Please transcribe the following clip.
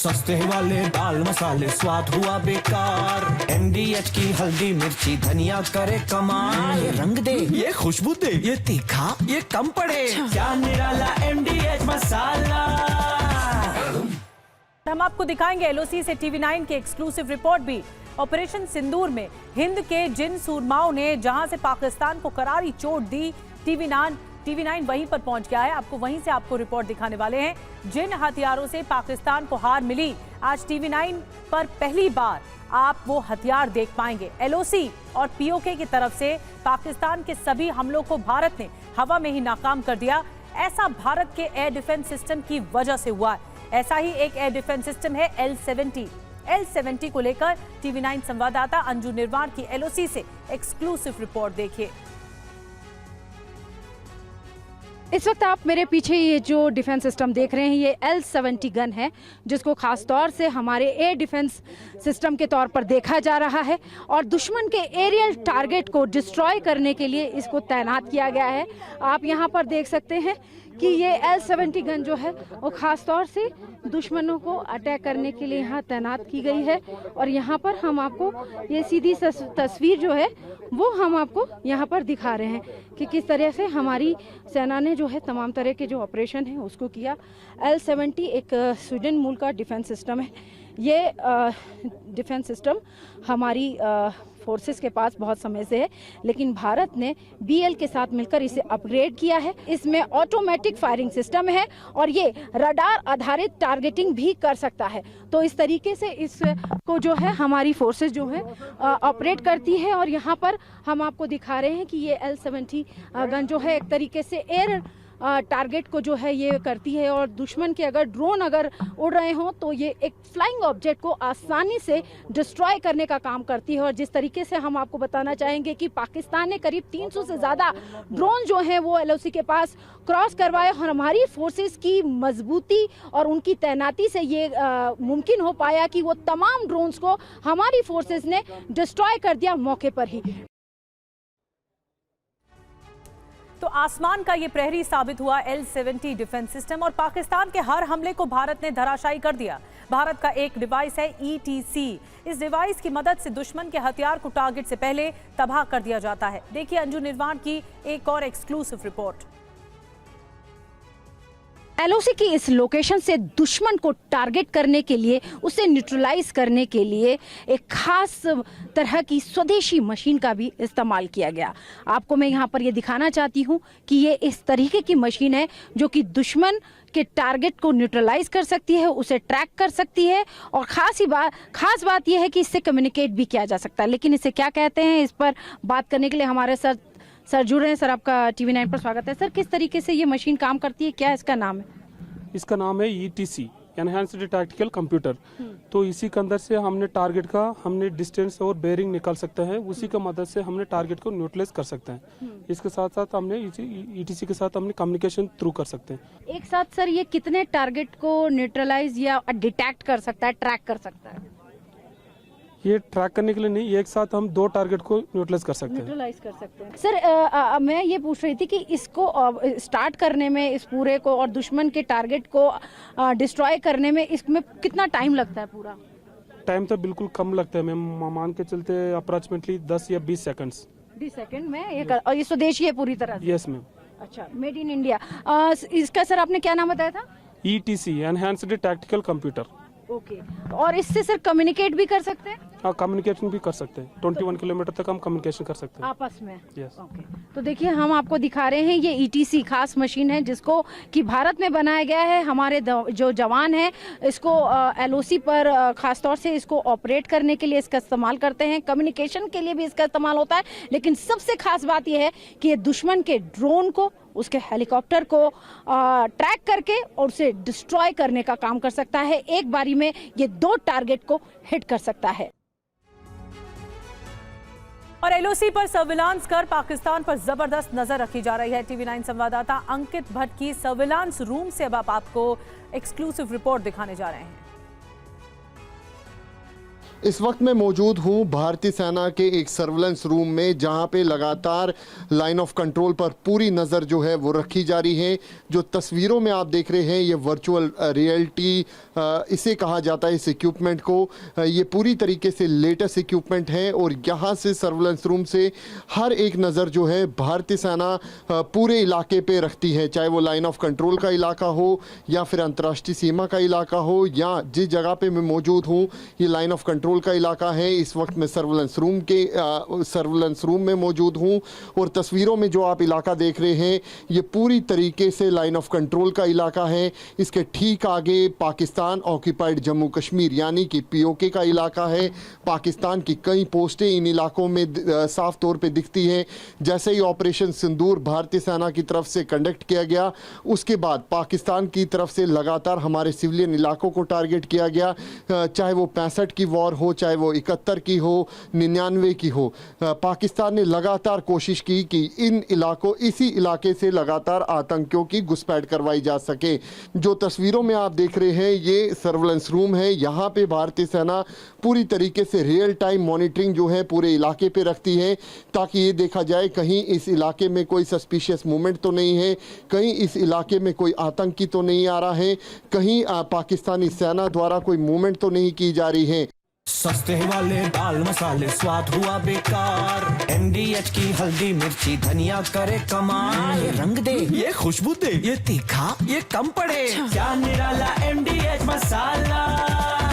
सस्ते वाले दाल मसाले स्वाद हुआ बेकार। MDH की हल्दी मिर्ची धनिया करे कमाल। ये रंग दे, ये खुशबू दे, ये तीखा, ये कम पड़े। क्या निराला MDH मसाला। हम आपको दिखाएंगे LOC से TV9 की एक्सक्लूसिव रिपोर्ट भी। ऑपरेशन सिंदूर में हिंद के जिन सूरमाओं ने जहां से पाकिस्तान को करारी चोट दी, TV9 वहीं पर पहुंच गया है। आपको रिपोर्ट दिखाने वाले हैं। जिन हथियारों से पाकिस्तान को हार मिली, आज TV9 पर पहली बार आप वो हथियार देख पाएंगे। LOC और POK की तरफ से पाकिस्तान के सभी हमलों को भारत ने हवा में ही नाकाम कर दिया। ऐसा भारत के एयर डिफेंस सिस्टम की वजह से हुआ है। ऐसा ही एक एयर डिफेंस सिस्टम है L70 को लेकर TV9 संवाददाता अंजू निर्वाण की LOC से एक्सक्लूसिव रिपोर्ट देखिए। इस वक्त आप मेरे पीछे ये जो डिफेंस सिस्टम देख रहे हैं, ये L70 गन है, जिसको खास तौर से हमारे एयर डिफेंस सिस्टम के तौर पर देखा जा रहा है और दुश्मन के एरियल टारगेट को डिस्ट्रॉय करने के लिए इसको तैनात किया गया है। आप यहाँ पर देख सकते हैं कि ये L70 गन जो है वो खास तौर से दुश्मनों को अटैक करने के लिए यहाँ तैनात की गई है। और यहाँ पर हम आपको ये सीधी तस्वीर जो है वो हम आपको यहाँ पर दिखा रहे हैं कि किस तरह से हमारी सेना ने जो है तमाम तरह के जो ऑपरेशन है उसको किया। L70 एक स्वीडन मूल का डिफेंस सिस्टम है। ये डिफेंस सिस्टम हमारी फोर्सेस के पास बहुत समय से है, लेकिन भारत ने BL के साथ मिलकर इसे अपग्रेड किया है। इसमें ऑटोमेटिक फायरिंग सिस्टम है और ये रडार आधारित टारगेटिंग भी कर सकता है। तो इस तरीके से इसको जो है हमारी फोर्सेस जो है ऑपरेट करती है। और यहाँ पर हम आपको दिखा रहे हैं कि ये L70 गन जो है एक तरीके से एयर टारगेट को जो है ये करती है और दुश्मन के अगर ड्रोन उड़ रहे हों तो ये एक फ्लाइंग ऑब्जेक्ट को आसानी से डिस्ट्रॉय करने का काम करती है। और जिस तरीके से हम आपको बताना चाहेंगे कि पाकिस्तान ने करीब 300 से ज़्यादा ड्रोन जो हैं वो LOC के पास क्रॉस करवाए और हमारी फोर्सेस की मजबूती और उनकी तैनाती से ये मुमकिन हो पाया कि वो तमाम ड्रोन्स को हमारी फोर्सेस ने डिस्ट्रॉय कर दिया मौके पर ही। तो आसमान का ये प्रहरी साबित हुआ L70 डिफेंस सिस्टम और पाकिस्तान के हर हमले को भारत ने धराशायी कर दिया। भारत का एक डिवाइस है ETC। इस डिवाइस की मदद से दुश्मन के हथियार को टारगेट से पहले तबाह कर दिया जाता है। देखिए अंजू निर्वाण की एक और एक्सक्लूसिव रिपोर्ट। LOC की इस लोकेशन से दुश्मन को टारगेट करने के लिए, उसे न्यूट्रलाइज करने के लिए एक खास तरह की स्वदेशी मशीन का भी इस्तेमाल किया गया। आपको मैं यहाँ पर ये दिखाना चाहती हूँ कि ये इस तरीके की मशीन है जो कि दुश्मन के टारगेट को न्यूट्रलाइज कर सकती है, उसे ट्रैक कर सकती है और खास बात यह है कि इससे कम्युनिकेट भी किया जा सकता है। लेकिन इसे क्या कहते हैं, इस पर बात करने के लिए हमारे सर जुड़ रहे हैं। सर, आपका TV9 पर स्वागत है। सर, किस तरीके से ये मशीन काम करती है, क्या इसका नाम है? इसका नाम है ETC, एनहांस्ड टैक्टिकल कंप्यूटर। तो इसी के अंदर से हमने डिस्टेंस और बेयरिंग निकाल सकते हैं। उसी की मदद से हमने टारगेट को न्यूट्रलाइज कर सकते हैं। इसके साथ साथ हमने ETC के साथ हमने कम्युनिकेशन थ्रू कर सकते हैं। एक साथ सर ये कितने टारगेट को न्यूट्रलाइज या डिटेक्ट कर सकता है, ट्रैक कर सकता है? ये ट्रैक करने के लिए नहीं, एक साथ हम 2 टारगेट को न्यूट्रलाइज कर सकते हैं। सर, मैं ये पूछ रही थी कि इसको स्टार्ट करने में, इस पूरे को और दुश्मन के टारगेट को डिस्ट्रॉय करने में इसमें कितना टाइम लगता है? पूरा टाइम तो बिल्कुल कम लगता है मैम, मान के चलते अप्रोक्सीमेटली 10 या 20 सेकंड्स। 20 सेकंड में ये स्वदेशी है पूरी तरह से? Yes ma'am. अच्छा, मेड इन इंडिया। इसका सर आपने क्या नाम बताया था? ETC, enhanced tactical computer. Okay. और इससे सर कम्युनिकेट भी कर सकते हैं? हाँ, कम्युनिकेशन भी कर सकते हैं। 21 किलोमीटर तक हम कम्युनिकेशन कर सकते हैं आपस में। यस। ओके। तो देखिए, हम आपको दिखा रहे हैं ये ETC खास मशीन है जिसको कि भारत में बनाया गया है। हमारे जो जवान हैं इसको LOC पर खास तौर से इसको ऑपरेट करने के लिए इसका इस्तेमाल करते हैं, कम्युनिकेशन के लिए भी इसका इस्तेमाल होता है। लेकिन सबसे खास बात यह है कि ये दुश्मन के ड्रोन को, उसके हेलीकॉप्टर को ट्रैक करके और उसे डिस्ट्रॉय करने का काम कर सकता है। एक बारी में ये 2 टारगेट को हिट कर सकता है। और LOC पर सर्विलांस कर पाकिस्तान पर जबरदस्त नजर रखी जा रही है। TV9 संवाददाता अंकित भट्ट की सर्विलांस रूम से अब आपको एक्सक्लूसिव रिपोर्ट दिखाने जा रहे हैं। इस वक्त मैं मौजूद हूं भारतीय सेना के एक सर्विलेंस रूम में, जहां पे लगातार लाइन ऑफ कंट्रोल पर पूरी नज़र जो है वो रखी जा रही है। जो तस्वीरों में आप देख रहे हैं ये वर्चुअल रियलिटी इसे कहा जाता है। इस इक्विपमेंट को ये पूरी तरीके से लेटेस्ट इक्विपमेंट है और यहाँ से सर्विलेंस रूम से हर एक नज़र जो है भारतीय सेना पूरे इलाके पे रखती है, चाहे वो लाइन ऑफ कंट्रोल का इलाका हो या फिर अंतर्राष्ट्रीय सीमा का इलाका हो, या जिस जगह पे मैं मौजूद हूँ ये लाइन ऑफ कंट्रोल का इलाका है। इस वक्त मैं सर्विलेंस रूम में मौजूद हूँ और तस्वीरों में जो आप इलाका देख रहे हैं ये पूरी तरीके से लाइन ऑफ कंट्रोल का इलाका है। इसके ठीक आगे पाकिस्तान ऑक्यूपाइड जम्मू कश्मीर यानी कि पीओके का इलाका है। पाकिस्तान की कई पोस्टें इन इलाकों में साफ तौर पे दिखती हैं। जैसे ही ऑपरेशन सिंदूर भारतीय सेना की तरफ से कंडक्ट किया गया, उसके बाद पाकिस्तान की तरफ से लगातार हमारे सिविलियन इलाकों को टारगेट किया गया, चाहे वो 65 की वॉर हो, चाहे वो 71 की हो, 99 की हो। पाकिस्तान ने लगातार कोशिश की कि इसी इलाके से लगातार आतंकियों की घुसपैठ करवाई जा सके। जो तस्वीरों में आप देख रहे हैं ये सर्विलेंस रूम है। यहाँ पे भारतीय सेना पूरी तरीके से रियल टाइम मॉनिटरिंग जो है पूरे इलाके पे रखती है, ताकि ये देखा जाए कहीं इस इलाके में कोई सस्पिशियस मूवमेंट तो नहीं है, कहीं इस इलाके में कोई आतंकी तो नहीं आ रहा है, कहीं पाकिस्तानी सेना द्वारा कोई मूवमेंट तो नहीं की जा रही है। सस्ते वाले दाल मसाले स्वाद हुआ बेकार। MDH की हल्दी मिर्ची धनिया करे कमाल। ये रंग दे, ये खुशबू दे, ये तीखा, ये कम पड़े। क्या निराला MDH मसाला।